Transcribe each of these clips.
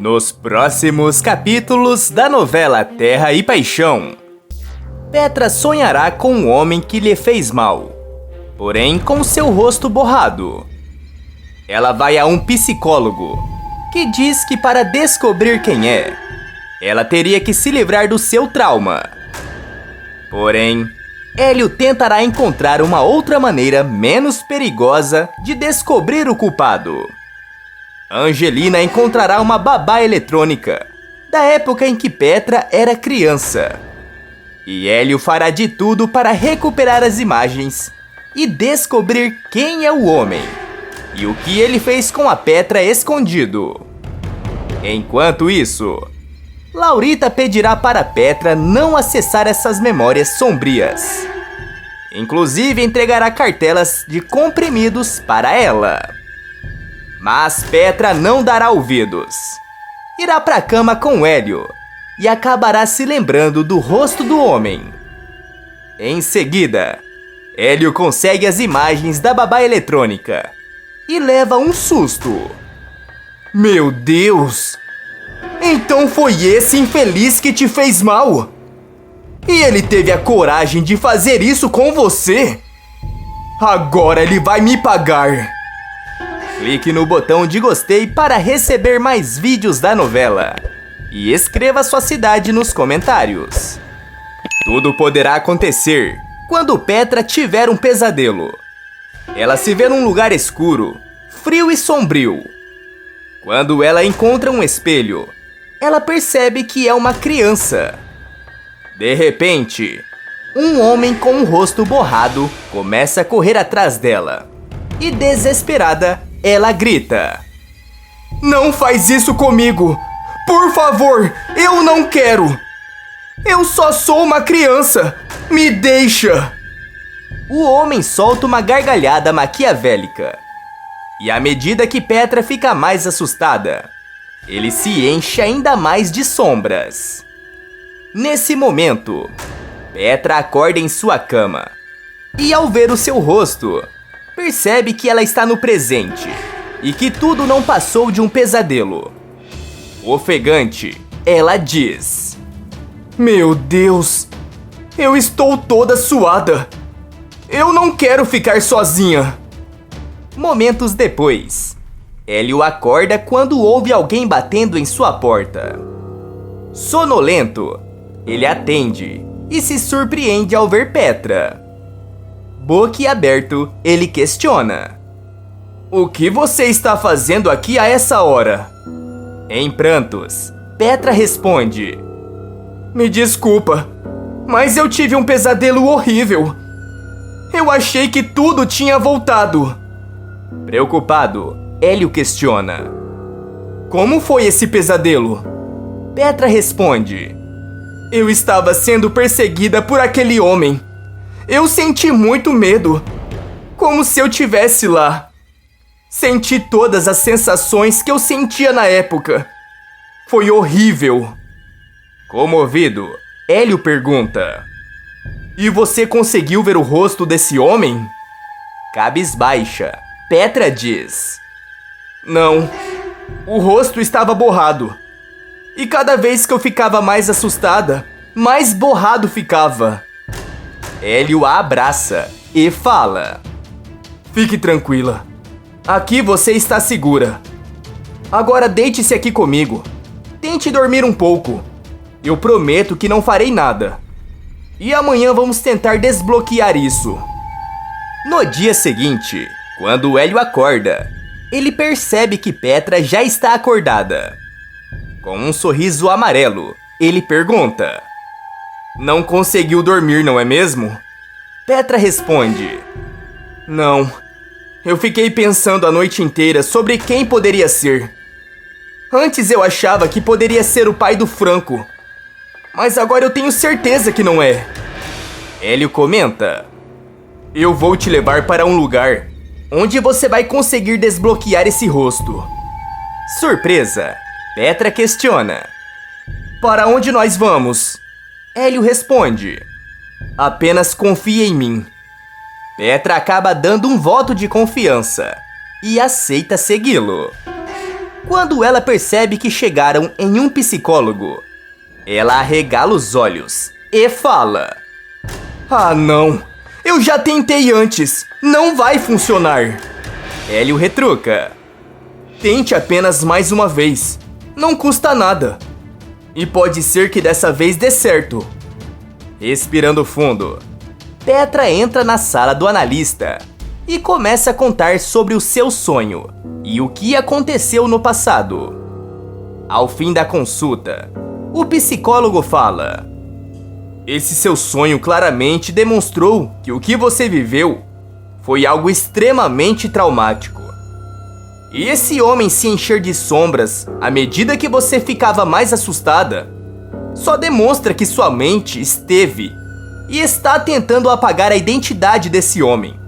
Nos próximos capítulos da novela Terra e Paixão, Petra sonhará com um homem que lhe fez mal, porém com seu rosto borrado. Ela vai a um psicólogo, que diz que para descobrir quem é, ela teria que se livrar do seu trauma. Porém, Hélio tentará encontrar uma outra maneira menos perigosa de descobrir o culpado. Angelina encontrará uma babá eletrônica, da época em que Petra era criança. E Hélio fará de tudo para recuperar as imagens e descobrir quem é o homem e o que ele fez com a Petra escondido. Enquanto isso, Laurita pedirá para Petra não acessar essas memórias sombrias. Inclusive entregará cartelas de comprimidos para ela. Mas Petra não dará ouvidos. Irá para a cama com Hélio e acabará se lembrando do rosto do homem. Em seguida, Hélio consegue as imagens da babá eletrônica e leva um susto. Meu Deus! Então foi esse infeliz que te fez mal? E ele teve a coragem de fazer isso com você? Agora ele vai me pagar! Clique no botão de gostei para receber mais vídeos da novela. E escreva sua cidade nos comentários. Tudo poderá acontecer quando Petra tiver um pesadelo. Ela se vê num lugar escuro, frio e sombrio. Quando ela encontra um espelho, ela percebe que é uma criança. De repente, um homem com um rosto borrado começa a correr atrás dela. E desesperada, ela grita: "Não faz isso comigo! Por favor, eu não quero! Eu só sou uma criança! Me deixa!" O homem solta uma gargalhada maquiavélica. E à medida que Petra fica mais assustada, ele se enche ainda mais de sombras. Nesse momento, Petra acorda em sua cama. E ao ver o seu rosto, percebe que ela está no presente e que tudo não passou de um pesadelo. Ofegante, ela diz: "Meu Deus, eu estou toda suada. Eu não quero ficar sozinha." Momentos depois, Hélio acorda quando ouve alguém batendo em sua porta. Sonolento, ele atende e se surpreende ao ver Petra. Boquiaberto, ele questiona: "O que você está fazendo aqui a essa hora?" Em prantos, Petra responde: "Me desculpa, mas eu tive um pesadelo horrível. Eu achei que tudo tinha voltado." Preocupado, Hélio questiona: "Como foi esse pesadelo?" Petra responde: "Eu estava sendo perseguida por aquele homem. Eu senti muito medo, como se eu tivesse lá. Senti todas as sensações que eu sentia na época. Foi horrível." Comovido, Hélio pergunta: "E você conseguiu ver o rosto desse homem?" Cabisbaixa, Petra diz: "Não, o rosto estava borrado. E cada vez que eu ficava mais assustada, mais borrado ficava." Hélio a abraça e fala: "Fique tranquila. Aqui você está segura. Agora deite-se aqui comigo. Tente dormir um pouco. Eu prometo que não farei nada. E amanhã vamos tentar desbloquear isso." No dia seguinte, quando Hélio acorda, ele percebe que Petra já está acordada. Com um sorriso amarelo, ele pergunta: "Não conseguiu dormir, não é mesmo?" Petra responde: "Não. Eu fiquei pensando a noite inteira sobre quem poderia ser. Antes eu achava que poderia ser o pai do Franco, mas agora eu tenho certeza que não é." Hélio comenta: "Eu vou te levar para um lugar onde você vai conseguir desbloquear esse rosto." Surpresa, Petra questiona: "Para onde nós vamos?" Hélio responde: "Apenas confie em mim." Petra acaba dando um voto de confiança e aceita segui-lo. Quando ela percebe que chegaram em um psicólogo, ela arregala os olhos e fala: "Ah, não! Eu já tentei antes! Não vai funcionar!" Hélio retruca: "Tente apenas mais uma vez. Não custa nada. E pode ser que dessa vez dê certo." Respirando fundo, Petra entra na sala do analista e começa a contar sobre o seu sonho e o que aconteceu no passado. Ao fim da consulta, o psicólogo fala: "Esse seu sonho claramente demonstrou que o que você viveu foi algo extremamente traumático. E esse homem se encher de sombras à medida que você ficava mais assustada só demonstra que sua mente esteve e está tentando apagar a identidade desse homem,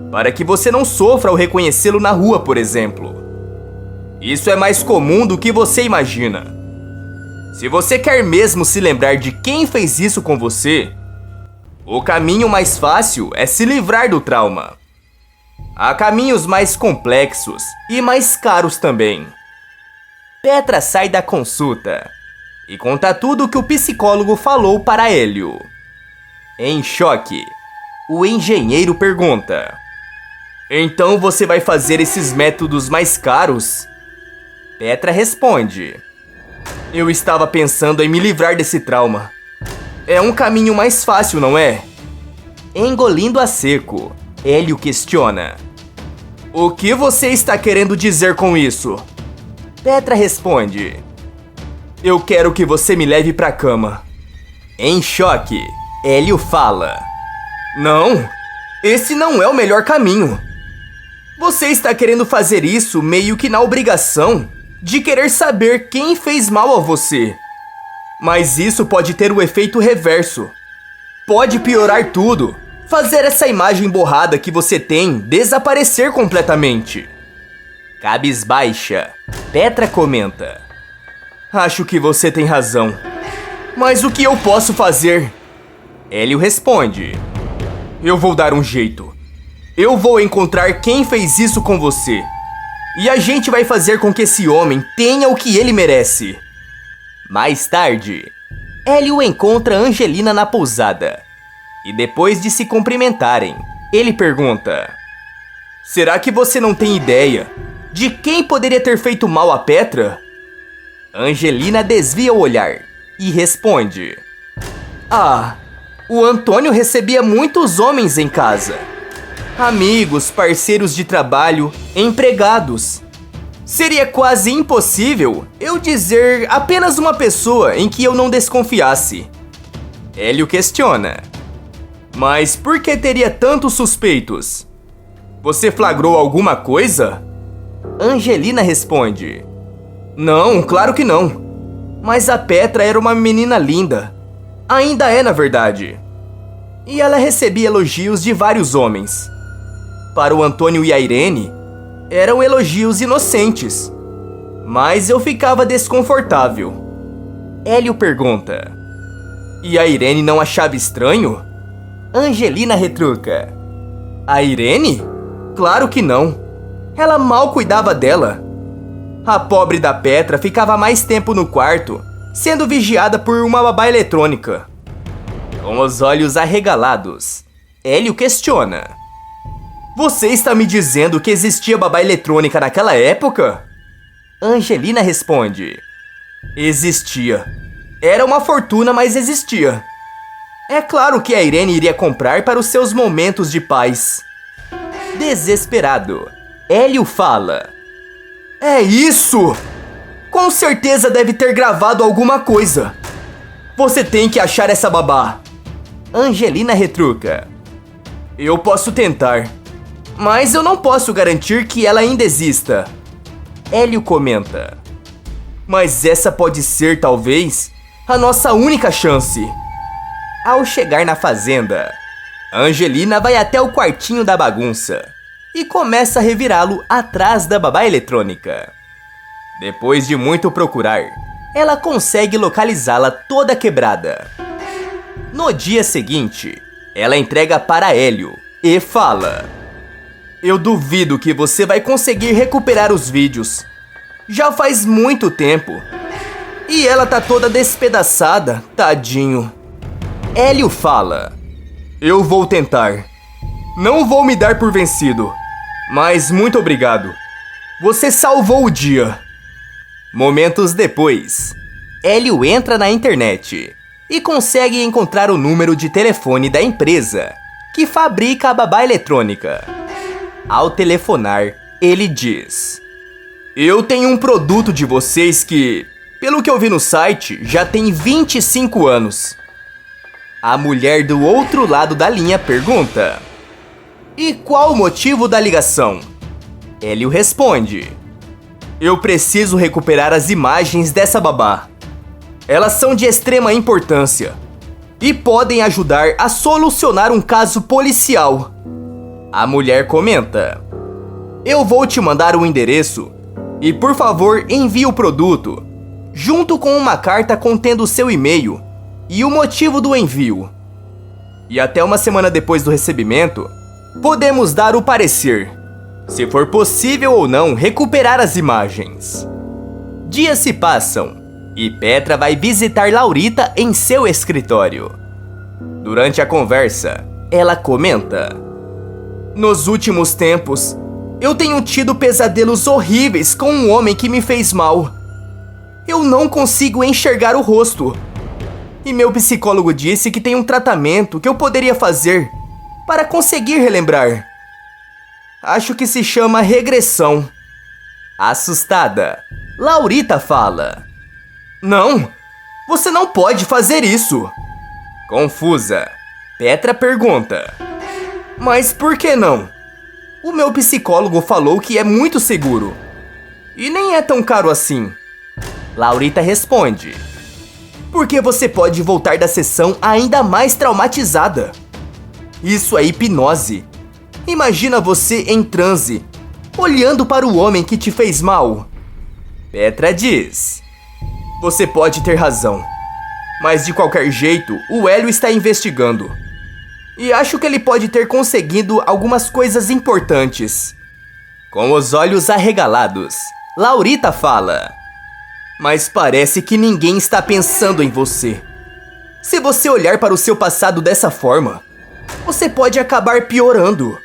para que você não sofra ao reconhecê-lo na rua, por exemplo. Isso é mais comum do que você imagina. Se você quer mesmo se lembrar de quem fez isso com você, o caminho mais fácil é se livrar do trauma. Há caminhos mais complexos e mais caros também." Petra sai da consulta e conta tudo o que o psicólogo falou para Hélio. Em choque, o engenheiro pergunta: "Então você vai fazer esses métodos mais caros?" Petra responde: "Eu estava pensando em me livrar desse trauma. É um caminho mais fácil, não é?" Engolindo a seco, Hélio questiona: "O que você está querendo dizer com isso?" Petra responde: "Eu quero que você me leve pra cama." Em choque, Hélio fala: "Não, esse não é o melhor caminho. Você está querendo fazer isso meio que na obrigação de querer saber quem fez mal a você. Mas isso pode ter o efeito reverso. Pode piorar tudo, fazer essa imagem borrada que você tem desaparecer completamente." Cabisbaixa, Petra comenta: "Acho que você tem razão. Mas o que eu posso fazer?" Hélio responde: "Eu vou dar um jeito. Eu vou encontrar quem fez isso com você. E a gente vai fazer com que esse homem tenha o que ele merece." Mais tarde, Hélio encontra Angelina na pousada. E depois de se cumprimentarem, ele pergunta: "Será que você não tem ideia de quem poderia ter feito mal a Petra?" Angelina desvia o olhar e responde: "Ah, o Antônio recebia muitos homens em casa. Amigos, parceiros de trabalho, empregados. Seria quase impossível eu dizer apenas uma pessoa em que eu não desconfiasse." Hélio questiona: "Mas por que teria tantos suspeitos? Você flagrou alguma coisa?" Angelina responde: "Não, claro que não. Mas a Petra era uma menina linda. Ainda é, na verdade. E ela recebia elogios de vários homens. Para o Antônio e a Irene, eram elogios inocentes. Mas eu ficava desconfortável." Hélio pergunta: "E a Irene não achava estranho?" Angelina retruca: "A Irene? Claro que não. Ela mal cuidava dela. A pobre da Petra ficava mais tempo no quarto, sendo vigiada por uma babá eletrônica." Com os olhos arregalados, Hélio questiona: "Você está me dizendo que existia babá eletrônica naquela época?" Angelina responde: "Existia. Era uma fortuna, mas existia. É claro que a Irene iria comprar para os seus momentos de paz." Desesperado, Hélio fala: "É isso! Com certeza deve ter gravado alguma coisa. Você tem que achar essa babá." Angelina retruca: "Eu posso tentar, mas eu não posso garantir que ela ainda exista." Hélio comenta: "Mas essa pode ser, talvez, a nossa única chance." Ao chegar na fazenda, Angelina vai até o quartinho da bagunça e começa a revirá-lo atrás da babá eletrônica. Depois de muito procurar, ela consegue localizá-la toda quebrada. No dia seguinte, ela entrega para Hélio e fala: "Eu duvido que você vai conseguir recuperar os vídeos. Já faz muito tempo. E ela tá toda despedaçada, tadinho. Hélio fala: eu vou tentar. Não vou me dar por vencido. Mas muito obrigado. Você salvou o dia. Momentos depois, Hélio entra na internet e consegue encontrar o número de telefone da empresa que fabrica a babá eletrônica. Ao telefonar, ele diz: eu tenho um produto de vocês que, pelo que eu vi no site, já tem 25 anos. A mulher do outro lado da linha pergunta: e qual o motivo da ligação? Hélio responde: eu preciso recuperar as imagens dessa babá. Elas são de extrema importância e podem ajudar a solucionar um caso policial. A mulher comenta: eu vou te mandar o endereço e, por favor, envie o produto, junto com uma carta contendo o seu e-mail e o motivo do envio. E até uma semana depois do recebimento, podemos dar o parecer, se for possível ou não recuperar as imagens. Dias se passam e Petra vai visitar Laurita em seu escritório. Durante a conversa, ela comenta: nos últimos tempos, eu tenho tido pesadelos horríveis com um homem que me fez mal. Eu não consigo enxergar o rosto. E meu psicólogo disse que tem um tratamento que eu poderia fazer para conseguir relembrar. Acho que se chama regressão. Assustada, Laurita fala: não, você não pode fazer isso. Confusa, Petra pergunta: mas por que não? O meu psicólogo falou que é muito seguro. E nem é tão caro assim. Laurita responde: porque você pode voltar da sessão ainda mais traumatizada. Isso é hipnose. Imagina você em transe, olhando para o homem que te fez mal. Petra diz: você pode ter razão. Mas de qualquer jeito, o Hélio está investigando. E acho que ele pode ter conseguido algumas coisas importantes. Com os olhos arregalados, Laurita fala: mas parece que ninguém está pensando em você. Se você olhar para o seu passado dessa forma, você pode acabar piorando.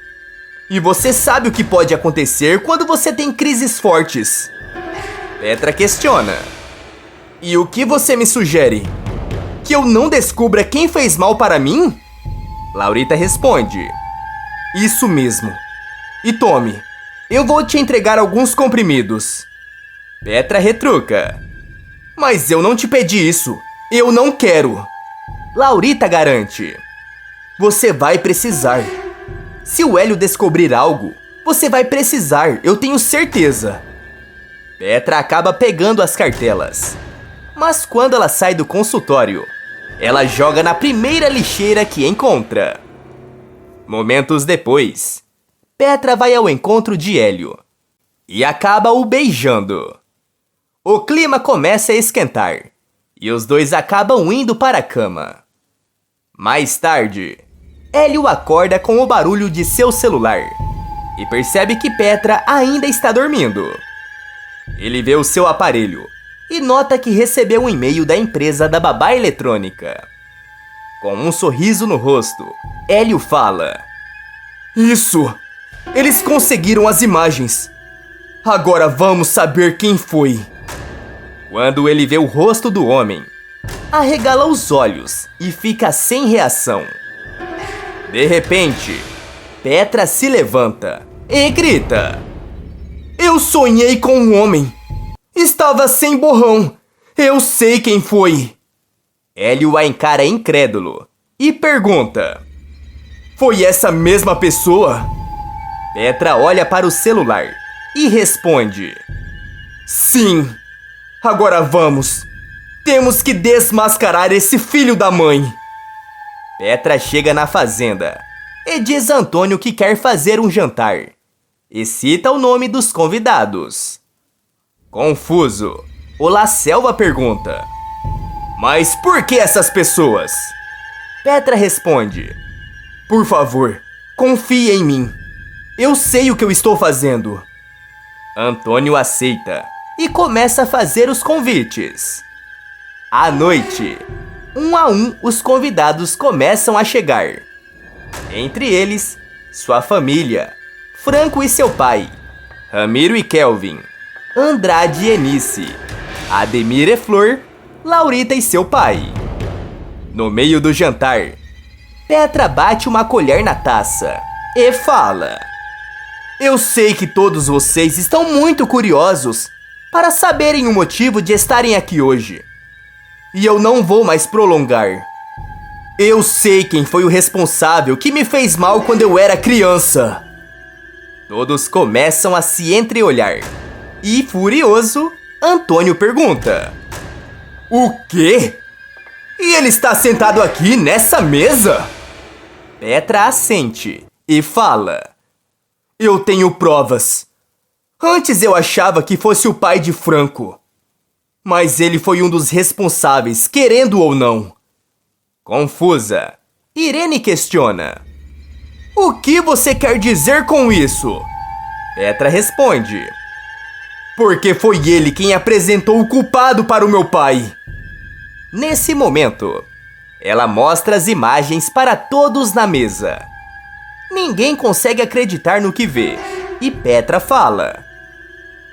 E você sabe o que pode acontecer quando você tem crises fortes. Petra questiona: e o que você me sugere? Que eu não descubra quem fez mal para mim? Laurita responde: isso mesmo. E tome, eu vou te entregar alguns comprimidos. Petra retruca: mas eu não te pedi isso. Eu não quero. Laurita garante: você vai precisar. Se o Hélio descobrir algo, você vai precisar, eu tenho certeza. Petra acaba pegando as cartelas. Mas quando ela sai do consultório, ela joga na primeira lixeira que encontra. Momentos depois, Petra vai ao encontro de Hélio e acaba o beijando. O clima começa a esquentar e os dois acabam indo para a cama. Mais tarde, Hélio acorda com o barulho de seu celular e percebe que Petra ainda está dormindo. Ele vê o seu aparelho e nota que recebeu um e-mail da empresa da babá eletrônica. Com um sorriso no rosto, Hélio fala: isso! Eles conseguiram as imagens! Agora vamos saber quem foi! Quando ele vê o rosto do homem, arregala os olhos e fica sem reação. De repente, Petra se levanta e grita: eu sonhei com um homem! Estava sem borrão! Eu sei quem foi! Hélio a encara incrédulo e pergunta: foi essa mesma pessoa? Petra olha para o celular e responde: sim! Agora vamos! Temos que desmascarar esse filho da mãe! Petra chega na fazenda e diz a Antônio que quer fazer um jantar. E cita o nome dos convidados. Confuso, o La Selva pergunta: mas por que essas pessoas? Petra responde: por favor, confie em mim. Eu sei o que eu estou fazendo. Antônio aceita e começa a fazer os convites. À noite, um a um os convidados começam a chegar. Entre eles, sua família, Franco e seu pai, Ramiro e Kelvin, Andrade e Enice, Ademir e Flor, Laurita e seu pai. No meio do jantar, Petra bate uma colher na taça e fala: Eu sei que todos vocês estão muito curiosos para saberem o motivo de estarem aqui hoje. E eu não vou mais prolongar. Eu sei quem foi o responsável que me fez mal quando eu era criança. Todos começam a se entreolhar. E, furioso, Antônio pergunta: O quê? E ele está sentado aqui nessa mesa? Petra assente e fala: Eu tenho provas. Antes eu achava que fosse o pai de Franco. Mas ele foi um dos responsáveis, querendo ou não. Confusa, Irene questiona: O que você quer dizer com isso? Petra responde: Porque foi ele quem apresentou o culpado para o meu pai. Nesse momento, ela mostra as imagens para todos na mesa. Ninguém consegue acreditar no que vê, e Petra fala: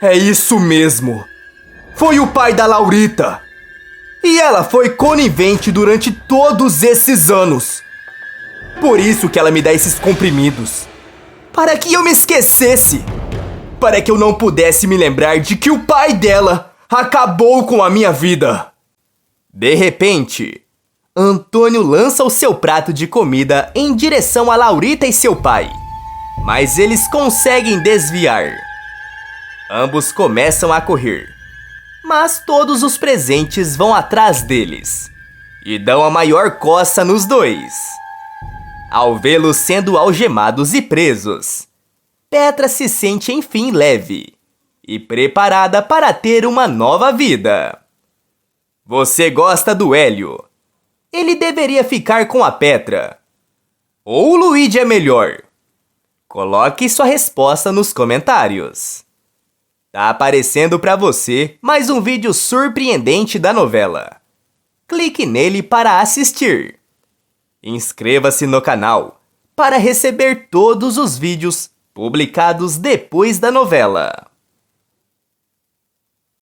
É isso mesmo. Foi o pai da Laurita. E ela foi conivente durante todos esses anos. Por isso que ela me dá esses comprimidos. Para que eu me esquecesse. Para que eu não pudesse me lembrar de que o pai dela acabou com a minha vida. De repente, Antônio lança o seu prato de comida em direção a Laurita e seu pai. Mas eles conseguem desviar. Ambos começam a correr. Mas todos os presentes vão atrás deles e dão a maior coça nos dois. Ao vê-los sendo algemados e presos, Petra se sente enfim leve e preparada para ter uma nova vida. Você gosta do Hélio? Ele deveria ficar com a Petra. Ou o Luigi é melhor? Coloque sua resposta nos comentários. Tá aparecendo para você mais um vídeo surpreendente da novela. Clique nele para assistir. Inscreva-se no canal para receber todos os vídeos publicados depois da novela.